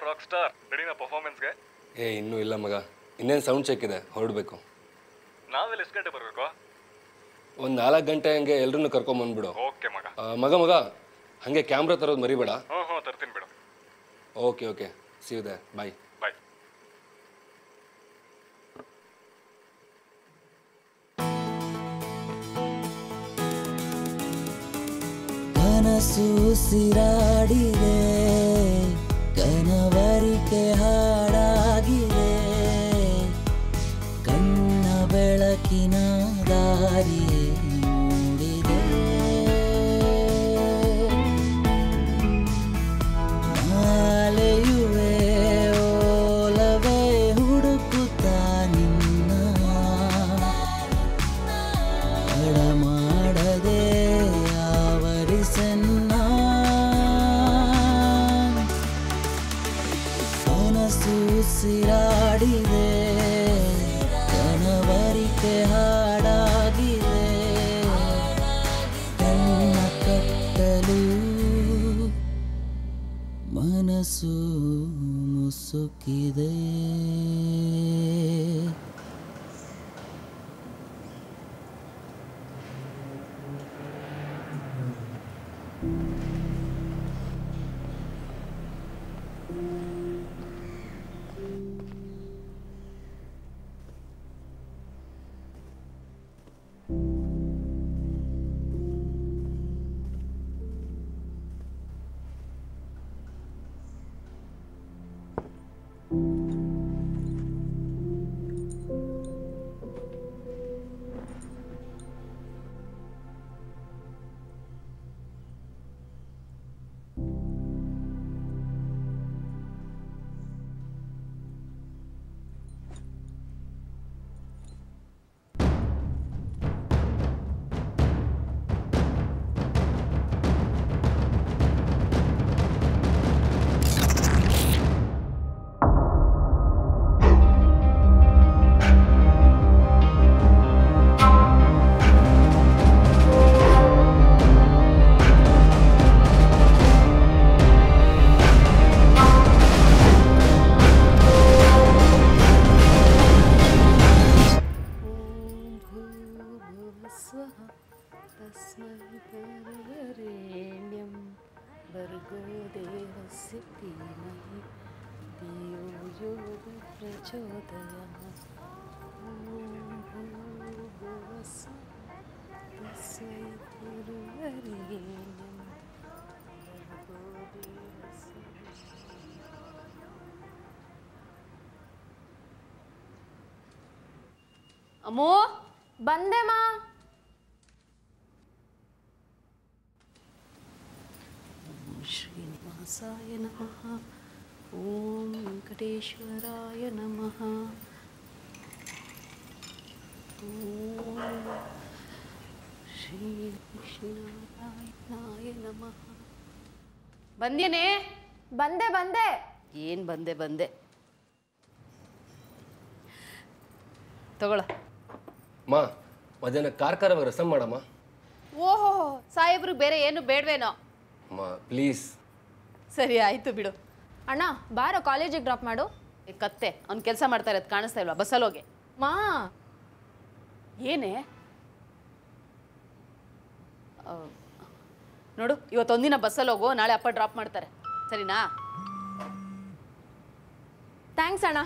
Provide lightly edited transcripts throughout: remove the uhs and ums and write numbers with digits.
Rock star ರೆಡಿನಾ ಪರ್ಫಾರ್ಮೆನ್ಸ್ಗೆ? ಇನ್ನೂ ಇಲ್ಲ ಮಗ, ಇನ್ನೇನು ಸೌಂಡ್ ಚೆಕ್ ಇದೆ, ಹೊರಡಬೇಕು. ನಾವೆಲ್ಲ ಎಷ್ಟು ಗಂಟೆ ಬರಬೇಕು? ಒಂದು 4 ಗಂಟೆ ಹಂಗೆ ಎಲ್ರನ್ನೂ ಕರ್ಕೊಂಬಂದ್ಬಿಡು. ಓಕೆ ಮಗ. ಮಗ ಹಾಗೆ ಕ್ಯಾಮ್ರಾ ತರೋದು ಮರಿಬೇಡ. ಹ್ಞೂ ತರ್ತೀನಿ ಬಿಡು. ಓಕೆ ಸಿ ಯು ದೇರ್, ಬಾಯ್. ಬಾಯ್. ಕನಸು ಸಿರಾಡಿದೆ, ಕನವರಿಕೆ ಹಾಡಾಗಿದೆ, ಕಣ್ಣ ಬೆಳಕಿನ ದಾರಿ ಮೂಡಿದೆ, ನಾಲೆಯುವೆ ಓಲವೇ ಹುಡುಕುತ್ತಾ ನಿನ್ನ ತಡ ಮಾಡದೆ ಆವರಿಸನ್ನ. ಕನಸು ಸಿರಾಡಿದೆ, ಕನವರಿಕೆ ಹಾಡಾಗಿದೆ, ಕಣ್ಣ ಕಟ್ಟಲು ಮನಸ್ಸು ಮುಸುಕಿದೆ. ಅಮ್ಮೋ ಬಂದೆ ಮಾ. ಶ್ರೀನಿವಾಸಾಯ ನಮಃ. ಓಂ ವೆಂಕಟೇಶ್ವರಾಯ ನಮಃ. ಓಂ ಶ್ರೀ ಕೃಷ್ಣನಾರಾಯಣಾಯ ನಮಃ. ಬಂದೇನೆ? ಬಂದೆ. ಏನು ಬಂದೆ ತಗೊಳ. ಮಧ್ಯಾಹ್ನ ಕಾರ್ಕಾರವಾಗಿ ರಸಂ ಮಾಡಮ್ಮ. ಓಹೋ, ಸಾಹೇಬ್ರಿಗೆ ಬೇರೆ ಏನು ಬೇಡವೇನೋ? ಪ್ಲೀಸ್. ಸರಿ ಆಯ್ತು ಬಿಡು. ಅಣ್ಣ ಬಾರೋ ಕಾಲೇಜಿಗೆ ಡ್ರಾಪ್ ಮಾಡು. ಕತ್ತೆ ಅವ್ನು ಕೆಲಸ ಮಾಡ್ತಾ ಇರೋದು ಕಾಣಿಸ್ತಾ ಇಲ್ವಾ? ಬಸ್ಸಲ್ಲಿ ಹೋಗಿ. ಮಾ ಏನೇ ನೋಡು, ಇವತ್ತೊಂದಿನ ಬಸ್ಸಲ್ಲಿ ಹೋಗು, ನಾಳೆ ಅಪ್ಪ ಡ್ರಾಪ್ ಮಾಡ್ತಾರೆ, ಸರಿನಾ? ಥ್ಯಾಂಕ್ಸ್ ಅಣ್ಣ.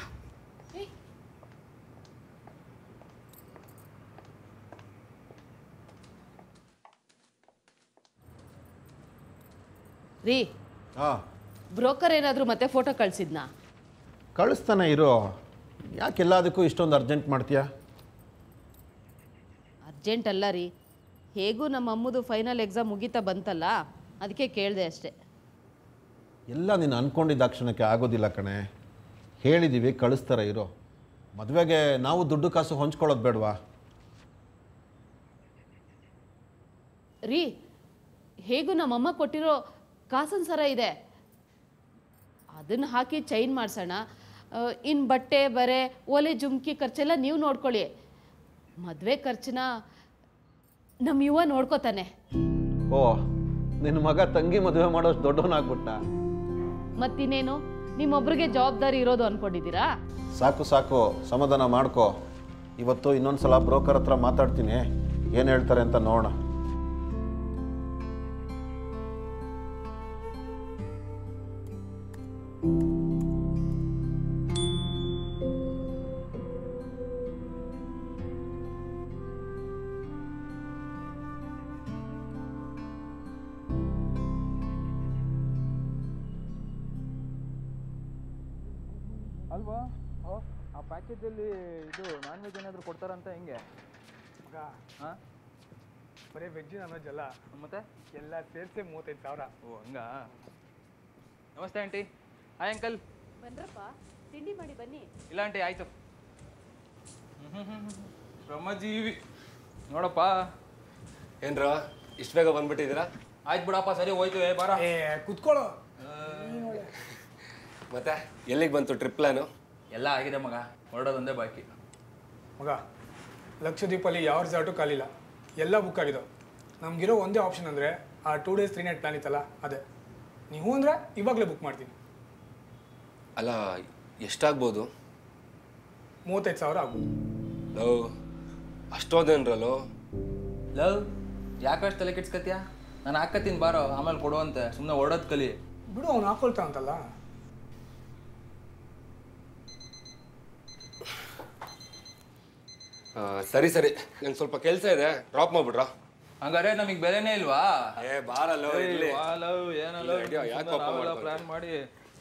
ರೀ, ಬ್ರೋಕರ್ ಏನಾದರೂ ಮತ್ತೆ ಫೋಟೋ ಕಳಿಸಿದ್ನಾ? ಕಳಿಸ್ತಾನೆ ಇರೋ. ಯಾಕೆ ಎಲ್ಲದಕ್ಕೂ ಇಷ್ಟೊಂದು ಅರ್ಜೆಂಟ್ ಮಾಡ್ತೀಯಾ? ಅರ್ಜೆಂಟ್ ಅಲ್ಲ ರೀ, ಹೇಗೂ ನಮ್ಮ ಅಮ್ಮದು ಫೈನಲ್ ಎಕ್ಸಾಮ್ ಮುಗೀತಾ ಬಂತಲ್ಲ, ಅದಕ್ಕೆ ಕೇಳಿದೆ ಅಷ್ಟೆ. ಎಲ್ಲ ನೀನು ಅಂದ್ಕೊಂಡಿದ್ದ ಕ್ಷಣಕ್ಕೆ ಆಗೋದಿಲ್ಲ ಕಣೆ. ಹೇಳಿದ್ದೀವಿ, ಕಳಿಸ್ತಾರೆ ಇರೋ. ಮದುವೆಗೆ ನಾವು ದುಡ್ಡು ಕಾಸು ಹೊಂಚ್ಕೊಳ್ಳೋದು ಬೇಡವಾ? ರೀ, ಹೇಗೂ ನಮ್ಮಮ್ಮ ಕೊಟ್ಟಿರೋ ಕಾಸನ್ ಸರ ಇದೆ, ಅದನ್ನು ಹಾಕಿ ಚೈನ್ ಮಾಡಿಸೋಣ. ಇನ್ನು ಬಟ್ಟೆ ಬರೆ ಓಲೆ ಜುಮ್ಕಿ ಖರ್ಚೆಲ್ಲ ನೀವು ನೋಡ್ಕೊಳ್ಳಿ. ಮದುವೆ ಖರ್ಚನ್ನ ನಮ್ಮ ಯುವ ನೋಡ್ಕೋತಾನೆ. ಓ, ನಿನ್ನ ಮಗ ತಂಗಿ ಮದುವೆ ಮಾಡೋಷ್ಟು ದೊಡ್ಡವನಾಗ್ಬಿಟ್ಟ. ಮತ್ತಿನ್ನೇನು, ನಿಮ್ಮೊಬ್ರಿಗೆ ಜವಾಬ್ದಾರಿ ಇರೋದು ಅನ್ಕೊಂಡಿದ್ದೀರಾ? ಸಾಕು ಸಾಕು, ಸಮಾಧಾನ ಮಾಡ್ಕೋ. ಇವತ್ತು ಇನ್ನೊಂದು ಸಲ ಬ್ರೋಕರ್ ಹತ್ರ ಮಾತಾಡ್ತೀನಿ, ಏನು ಹೇಳ್ತಾರೆ ಅಂತ ನೋಡೋಣ. ಅಲ್ವಾ ಆ ಪ್ಯಾಕೇಜಲ್ಲಿ ಇದು ನಾನ್ ವೆಜ್ ಏನಾದರೂ ಕೊಡ್ತಾರಂತ ಹೆಂಗೆ? ಹಾಂ, ಬರೀ ವೆಜ್ ನಾನ್ ವೆಜ್ ಅಲ್ಲ, ಮತ್ತೆ ಎಲ್ಲ ಸೇರಿಸಿ 35,000. ಓ ಹಂಗಾ? ನಮಸ್ತೆ ಆಂಟಿ. Hi uncle. ಬನ್ರಪ್ಪ, ತಿಂಡಿ ಮಾಡಿ ಬನ್ನಿ. ಇಲ್ಲ ಆಂಟಿ, ಆಯಿತು. ಶ್ರಮಜೀವಿ ನೋಡಪ್ಪ. ಏನ್ರ ಇಷ್ಟು ಬೇಗ ಬಂದ್ಬಿಟ್ಟಿದ್ದೀರಾ? ಆಯ್ತು ಬಿಡಪ್ಪ, ಸರಿ ಹೋಯ್ತು. ಬಾರ ಕುತ್ಕೊಳ್ಳೋ. ಮತ್ತೆ ಎಲ್ಲಿಗೆ ಬಂತು ಟ್ರಿಪ್ ಪ್ಲಾನು? ಎಲ್ಲ ಆಗಿದೆ ಮಗ, ಹೊರಡೋದೊಂದೇ ಬಾಕಿ. ಮಗ, ಲಕ್ಷದ್ವೀಪಲ್ಲಿ ಯಾವ ರಿಸಾರ್ಟು ಖಾಲಿಲ್ಲ, ಎಲ್ಲ ಬುಕ್ ಆಗಿದಾವೆ. ನಮಗಿರೋ ಒಂದೇ ಆಪ್ಷನ್ ಅಂದರೆ ಆ 2 days 3 night ಪ್ಲಾನ್ ಇತ್ತಲ್ಲ ಅದೇ. ನೀವು ಅಂದರೆ ಇವಾಗಲೇ ಬುಕ್ ಮಾಡ್ತೀನಿ. ಅಲ್ಲ, ಎಷ್ಟಾಗ್ಬೋದು? 35,000 ಆಗ್ಬೋದು. ಲವ್ ಅಷ್ಟೋದೇನ್ರಲ್ಲೋ? ಲವ್ ಯಾಕಷ್ಟು ತಲೆ ಕೆಡ್ಸ್ಕತ್ಯಾ? ನಾನು ಹಾಕತ್ತೀನಿ ಬಾರೋ, ಆಮೇಲೆ ಕೊಡುವಂತೆ. ಸುಮ್ಮನೆ ಹೊರಡೋದು ಕಲಿ. ಬಿಡು, ಅವ್ನು ಹಾಕೊಳ್ತಾ ಅಂತಲ್ಲ. ಸರಿ ಸರಿ, ನಂಗೆ ಸ್ವಲ್ಪ ಕೆಲಸ ಇದೆ, ಡ್ರಾಪ್ ಮಾಡ್ಬಿಡ್ರಾ? ಹಂಗಾರೆ ನಮಗೆ ಬೆಲೆನೇ ಇಲ್ವಾ? ಬಾರಲ್ಲ ಪ್ಲಾನ್ ಮಾಡಿ.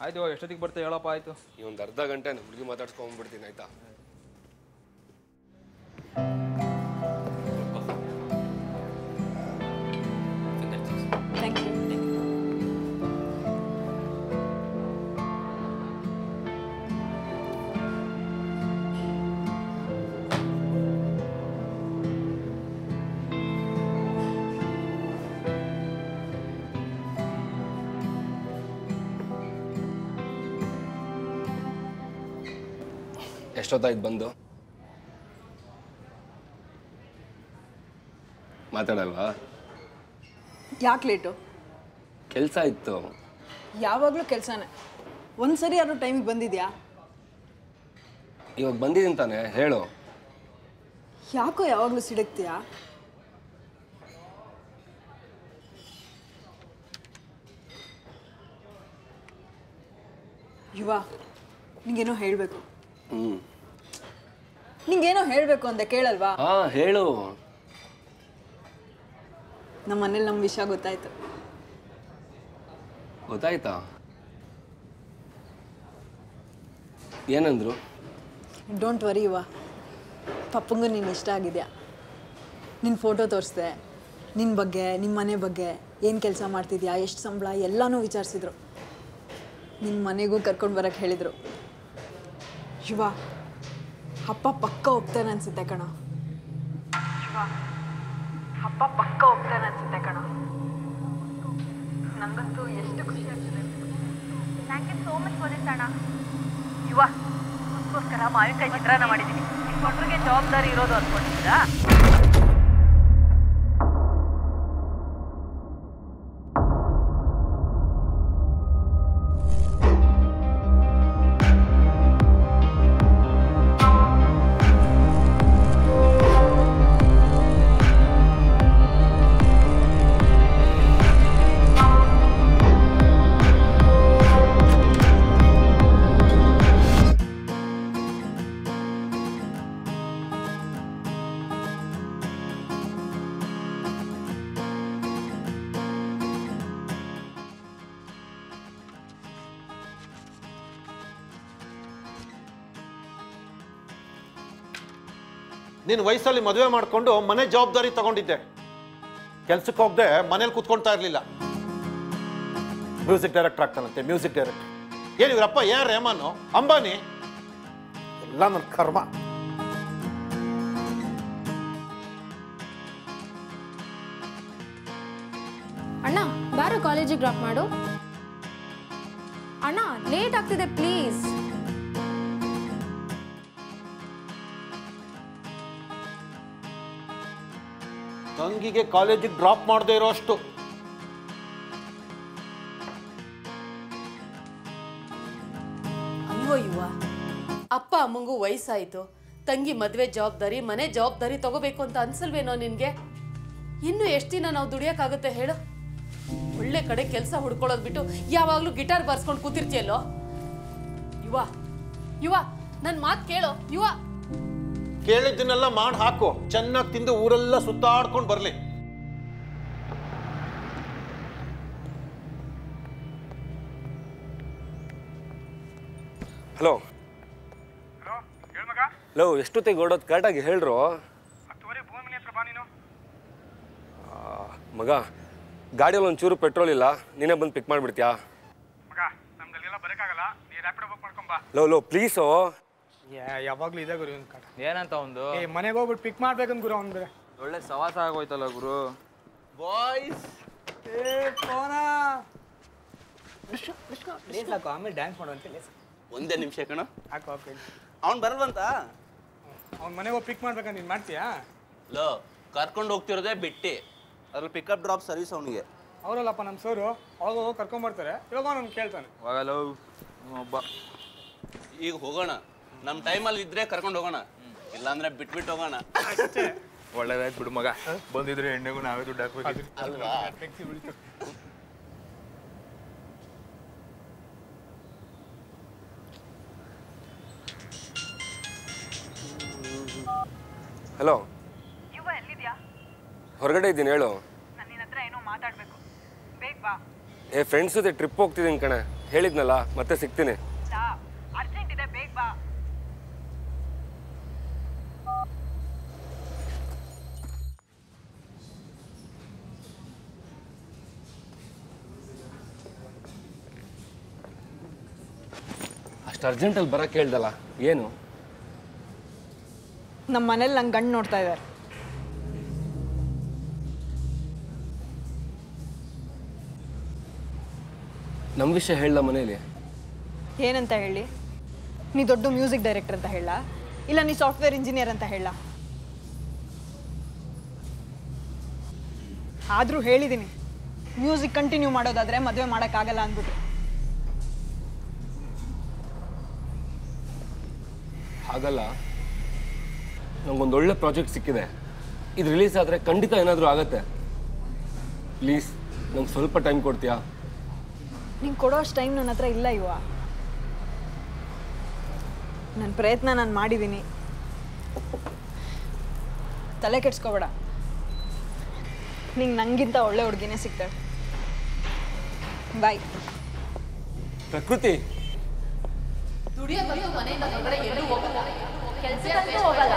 ಆಯ್ತು, ಎಷ್ಟೊತ್ತಿಗೆ ಬರ್ತಾ ಹೇಳಪ್ಪ. ಆಯ್ತು, ಈ ಒಂದು ಅರ್ಧ ಗಂಟೆ ನಮ್ಮ ಹುಡುಗಿ ಮಾತಾಡ್ಸ್ಕೊಂಡ್ಬಿಡ್ತೀನಿ, ಆಯ್ತಾ? ಎಷ್ಟೊತ್ತಾಯ್ತು ಬಂದು? ಮಾತಾಡಲ್ವಾ? ಯಾಕೆ ಲೇಟು? ಕೆಲಸ ಇತ್ತು. ಯಾವಾಗಲೂ ಕೆಲಸನೇ. ಒಂದ್ಸರಿ ಯಾರು ಟೈಮಿಗೆ ಬಂದಿದ್ಯಾ? ಇವಾಗ ಬಂದಿದ್ದೀನಿ ತಾನೆ, ಹೇಳು. ಯಾಕೋ ಯಾವಾಗಲೂ ಸಿಡಕ್ತೀಯಾ? ಯುವ, ನಿಂಗೇನೋ ಹೇಳಬೇಕು. ನಿಂಗೇನೋ ಹೇಳಬೇಕು ಅಂದೆ, ಕೇಳಲ್ವಾ? ಹಾಂ, ಹೇಳು. ನಮ್ಮ ಮನೇಲಿ ನಮ್ಮ ವಿಷಯ ಗೊತ್ತಾಯ್ತು. ಗೊತ್ತಾಯ್ತಾ? ಏನಂದ್ರು? ಡೋಂಟ್ ವರಿ ಯುವ, ಪಪ್ಪಂಗೂ ನೀನು ಇಷ್ಟ ಆಗಿದೆಯಾ. ನಿನ್ನ ಫೋಟೋ ತೋರಿಸ್ದೆ, ನಿನ್ನ ಬಗ್ಗೆ, ನಿಮ್ಮ ಮನೆ ಬಗ್ಗೆ, ಏನು ಕೆಲಸ ಮಾಡ್ತಿದ್ಯಾ, ಎಷ್ಟು ಸಂಬಳ ಎಲ್ಲನೂ ವಿಚಾರಿಸಿದ್ರು. ನಿನ್ನ ಮನೆಗೂ ಕರ್ಕೊಂಡು ಬರೋಕ್ಕೆ ಹೇಳಿದರು. ಯುವ, ಅಪ್ಪ ಪಕ್ಕ ಹೋಗ್ತಾನೆ ಅನ್ಸುತ್ತೆ ಕಣ. ಅಪ್ಪ ಪಕ್ಕ ಹೋಗ್ತಾನೆ ಅನ್ಸುತ್ತೆ ಕಣ. ನನಗಂತೂ ಎಷ್ಟು ಖುಷಿ ಆಗ್ತದೆ. Thank you so much for this ಅಣ್ಣ. ಯುವ, ಅದಕ್ಕೋಸ್ಕರ ಮಾವಿನಕಾಯಿ ಚಿತ್ರಾನ್ನ ಮಾಡಿದ್ದೀನಿ. ನಿಮ್ಮೊಬ್ಬರಿಗೆ ಜವಾಬ್ದಾರಿ ಇರೋದು ಅಂದ್ಕೊಂಡಿದ್ದೀರಾ? ನಿನ್ನ ವಯಸ್ಸಲ್ಲಿ ಮದುವೆ ಮಾಡಿಕೊಂಡು ಮನೆ ಜವಾಬ್ದಾರಿ ತಗೊಂಡಿದ್ದೆ. ಕೆಲ್ಸಕ್ಕೆ ಹೋಗದೆ ಮನೇಲಿ ಕೂತ್ಕೊಳ್ತಾ ಇರಲಿಲ್ಲ. ಮ್ಯೂಸಿಕ್ ಡೈರೆಕ್ಟರ್ ಆಗ್ತಾನಂತೆ, ಮ್ಯೂಸಿಕ್ ಡೈರೆಕ್ಟರ್. ಏನು ಇವರಪ್ಪ ಎ ಆರ್ ರೆಹಮಾನ್, ಅಂಬಾನಿ, ಎಲ್ಲ ನನ್ನ ಕರ್ಮ. ಅಣ್ಣ ಬಾರೋ ಕಾಲೇಜಿಗೆ ಡ್ರಾಪ್ ಮಾಡು. ಅಣ್ಣ ಲೇಟ್ ಆಗ್ತಿದೆ ಪ್ಲೀಸ್. ತಂಗಿಗೆ ಕಾಲೇಜಿಗೆ ಡ್ರಾಪ್ ಮಾಡದೇ ಇರೋ ಅಷ್ಟು ಹೆಂಗೋ ಯುವ ಅಪ್ಪ ಅಮ್ಮಂಗೂ ವಯಸ್ಸಾಯಿತು, ತಂಗಿ ಮದುವೆ ಜವಾಬ್ದಾರಿ, ಮನೆ ಜವಾಬ್ದಾರಿ ತಗೋಬೇಕು ಅಂತ ಅನ್ಸಲ್ವೇನೋ ನಿನಗೆ? ಇನ್ನು ಎಷ್ಟು ದಿನ ನಾವು ದುಡಿಯೋಕ್ಕಾಗುತ್ತೆ ಹೇಳು? ಒಳ್ಳೆ ಕಡೆ ಕೆಲಸ ಹುಡ್ಕೊಳ್ಳೋದು ಬಿಟ್ಟು ಯಾವಾಗಲೂ ಗಿಟಾರ್ ಬಾರಿಸ್ಕೊಂಡು ಕೂತಿರ್ತೀಯಲ್ಲೋ? ಯುವ ಯುವ ನನ್ನ ಮಾತು ಕೇಳೋ ಯುವ. ಕೇಳಿದ್ದನ್ನೆಲ್ಲ ಮಾಡಿ ಹಾಕು, ಚೆನ್ನಾಗಿ ತಿಂದು ಊರೆಲ್ಲ ಸುತ್ತಾಡ್ಕೊಂಡು ಬರಲಿ. ಹಲೋ ಹಲೋ ಹೇಳ ಮಗ. ಲೋ, ಎಷ್ಟೊತ್ತಿಗೆ ಓಡೋದು ಕರೆಕ್ಟಾಗಿ ಹೇಳ್ರು. 10:30 ಭೂಮಿ ಮನೆ ಹತ್ರ ಬಾ ನೀನು. ಮಗ, ಗಾಡಿಯಲ್ಲಿ ಒಂಚೂರು ಪೆಟ್ರೋಲ್ ಇಲ್ಲ, ನೀನೇ ಬಂದು ಪಿಕ್ ಮಾಡಿಬಿಡ್ತೀಯಾ? ಮಗ ನಮ್ದಲ್ಲೆಲ್ಲ ಬರೋಕ್ಕಾಗಲ್ಲ, ನೀ ರ್ಯಾಪಿಡೋ ಬುಕ್ ಮಾಡ್ಕೊಂಬಾ. ಲೋ ಪ್ಲೀಸು. ಯಾವಾಗಲೂ ಇದೆ ಗುರು ಒಂದು ಕಾಟ. ಏನಂತ ಒಂದು ಮನೆಗೆ ಹೋಗ್ಬಿಟ್ಟು ಪಿಕ್ ಮಾಡ್ಬೇಕಂತ ಗುರು ಅವ್ನು ಬೇರೆ. ಒಳ್ಳೆ ಸವಾಸ ಆಗೋಯ್ತಲ್ಲ ಗುರು. ಬಾಯ್ಸ್ ಲೇಸ್ ಹಾಕು, ಆಮೇಲೆ ಡ್ಯಾನ್ಸ್ ಮಾಡುವಂತೆ. ಲೇಸ್ ಒಂದೇ ನಿಮಿಷ ಕಣ, ಹಾಕು ಹಾಕು. ಅವ್ನು ಬರಲ್ವಂತ. ಅವ್ನು ಮನೆಗೆ ಹೋಗಿ ಪಿಕ್ ಮಾಡ್ಬೇಕಂತ ನೀನು ಮಾಡ್ತೀಯಾ? ಲೋ, ಕರ್ಕೊಂಡು ಹೋಗ್ತಿರೋದೇ ಬಿಟ್ಟು ಅದ್ರಲ್ಲಿ ಪಿಕಪ್ ಡ್ರಾಪ್ ಸರ್ವಿಸ್ ಅವನಿಗೆ. ಅವರಲ್ಲಪ್ಪ ನಮ್ಮ ಸೋರು, ಅವಾಗ ಹೋಗಿ ಕರ್ಕೊಂಬರ್ತಾರೆ. ಇವಾಗ ಅವ್ನು ಕೇಳ್ತಾನೆ. ಹೋಗಲ್ಲ ಒಬ್ಬ. ಈಗ ಹೋಗೋಣ, ನಮ್ಮ ಟೈಮಲ್ಲಿ ಇದ್ರೆ ಕರ್ಕೊಂಡು ಹೋಗೋಣ, ಇಲ್ಲಾಂದ್ರೆ ಬಿಟ್ಬಿಟ್ಟು ಹೋಗೋಣ ಅಷ್ಟೇ. ಒಳ್ಳೇದಾಯ್ತು ಬಿಡು ಮಗ, ಬಂದಿದ್ರೆ ಎಣ್ಣೆಗೂ ನಾವೇ ದುಡ್ಡು ಹಾಕ್ಬೇಕು ಅಲ್ವಾ? ಹಲೋ, ಯುವ ಎಲ್ಲಿದ್ಯಾ? ಹೊರಗಡೆ ಇದ್ದೀನಿ, ಹೇಳು. ನಾನು ನಿನ್ನ ಹತ್ರ ಏನೋ ಮಾತಾಡಬೇಕು, ಬೇಗ ಬಾ. ಫ್ರೆಂಡ್ಸ್ ಜೊತೆ ಟ್ರಿಪ್ ಹೋಗ್ತಿದ್ದೀನಿ ಕಣೆ, ಹೇಳಿದ್ನಲ್ಲ, ಮತ್ತೆ ಸಿಗ್ತೀನಿ. ಅರ್ಜೆಂಟ್ ಇದೆ, ಬೇಗ ಬಾ. ಅಷ್ಟು ಅರ್ಜೆಂಟಲ್ಲಿ ಬರೋಕ್ಕೆ ಹೇಳ್ದಲ್ಲ, ಏನು? ನಮ್ಮ ಮನೇಲಿ ನಂಗೆ ಗಂಡು ನೋಡ್ತಾ ಇದ್ದಾರೆ. ನಮ್ಮ ವಿಷಯ ಹೇಳ ಮನೇಲಿ. ಏನಂತ ಹೇಳಿ? ನೀ ದೊಡ್ಡ ಮ್ಯೂಸಿಕ್ ಡೈರೆಕ್ಟರ್ ಅಂತ ಹೇಳ, ಇಲ್ಲ ನೀ ಸಾಫ್ಟ್ವೇರ್ ಇಂಜಿನಿಯರ್ ಅಂತ ಹೇಳ? ಆದರೂ ಹೇಳಿದ್ದೀನಿ, ಮ್ಯೂಸಿಕ್ ಕಂಟಿನ್ಯೂ ಮಾಡೋದಾದರೆ ಮದುವೆ ಮಾಡೋಕ್ಕಾಗಲ್ಲ ಅಂದ್ಬಿಟ್ಟು. ಹಾಗಲ್ಲ, ನಂಗೊಂದು ಒಳ್ಳೆ ಪ್ರಾಜೆಕ್ಟ್ ಸಿಕ್ಕಿದೆ, ಇದು ರಿಲೀಸ್ ಆದರೆ ಖಂಡಿತ ಏನಾದರೂ ಆಗತ್ತೆ. ಪ್ಲೀಸ್ ನಂಗೆ ಸ್ವಲ್ಪ ಟೈಮ್ ಕೊಡ್ತೀಯಾ? ನಿಂಗೆ ಕೊಡೋ ಅಷ್ಟು ಟೈಮ್ ನನ್ನ ಹತ್ರ ಇಲ್ಲ ಇವ. ನನ್ನ ಪ್ರಯತ್ನ ನಾನು ಮಾಡಿದ್ದೀನಿ, ತಲೆ ಕೆಡ್ಸ್ಕೊಬೇಡ. ನಿಂಗೆ ನಂಗಿಂತ ಒಳ್ಳೆ ಹುಡುಗಿನೇ ಸಿಗ್ತಾಳೆ. ಬಾಯ್. ಪ್ರಕೃತಿ, ದುಡಿಯೋಕ್ಕಂತೂ ಮನೆಯಿಂದ ಹೊರಗಡೆ ಎಲ್ಲೂ ಹೋಗಲ್ಲ, ಕೆಲ್ಸಕ್ಕಂತೂ ಹೋಗಲ್ಲ,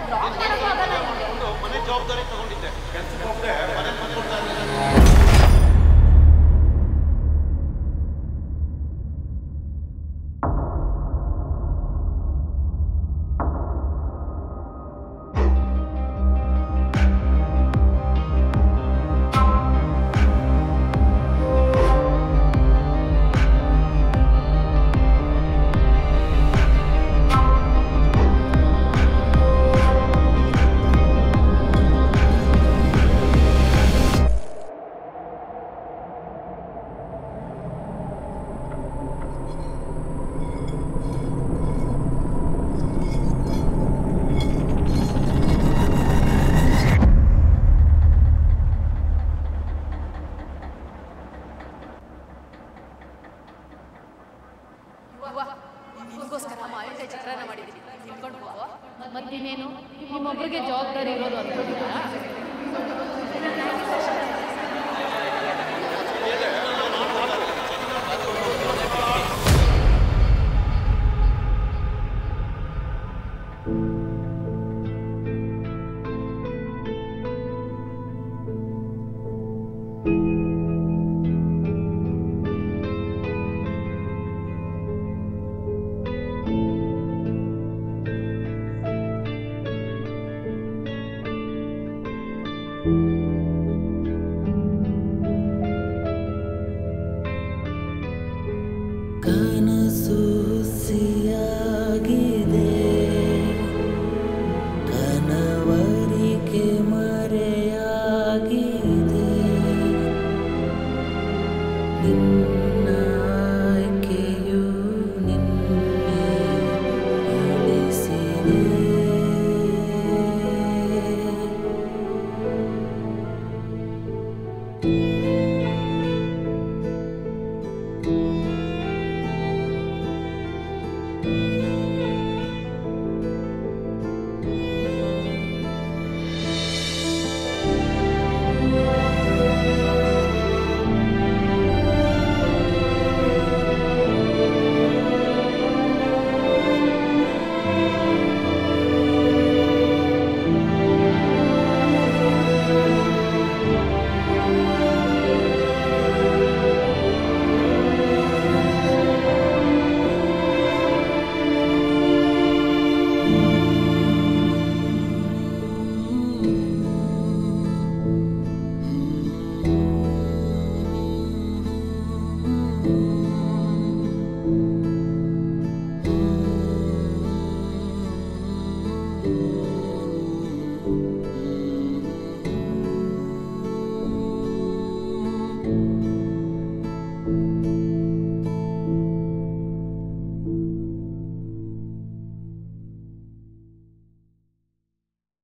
ಡ್ರಾಪ್ ಮಾಡೋಕ್ಕೂ ಆಗಲ್ಲ. ಮನೆ ಜವಾಬ್ದಾರಿ ತಗೊಂಡಿದ್ದೆ, ಕೆಲಸಕ್ಕೆ ಹೋಗದೆ ಮನೆ ಮಾಡ್ಕೊಡ್ತಾ ಇರಲಿಲ್ಲ. ನಿಮಗೋಸ್ಕರ ಮಾವಿನಕಾಯಿ ಚಿತ್ರಾನ್ನ ಮಾಡಿದ್ದೀನಿ, ತಿಳ್ಕೊಂಡು ಹೋಗೋ. ಮತ್ತಿನ್ನೇನು, ನಿಮ್ಮೊಬ್ಬರಿಗೆ ಜವಾಬ್ದಾರಿ ಇರೋದು ಅನ್ಕೊಂಡಿದ್ದೀರಾ? ಆ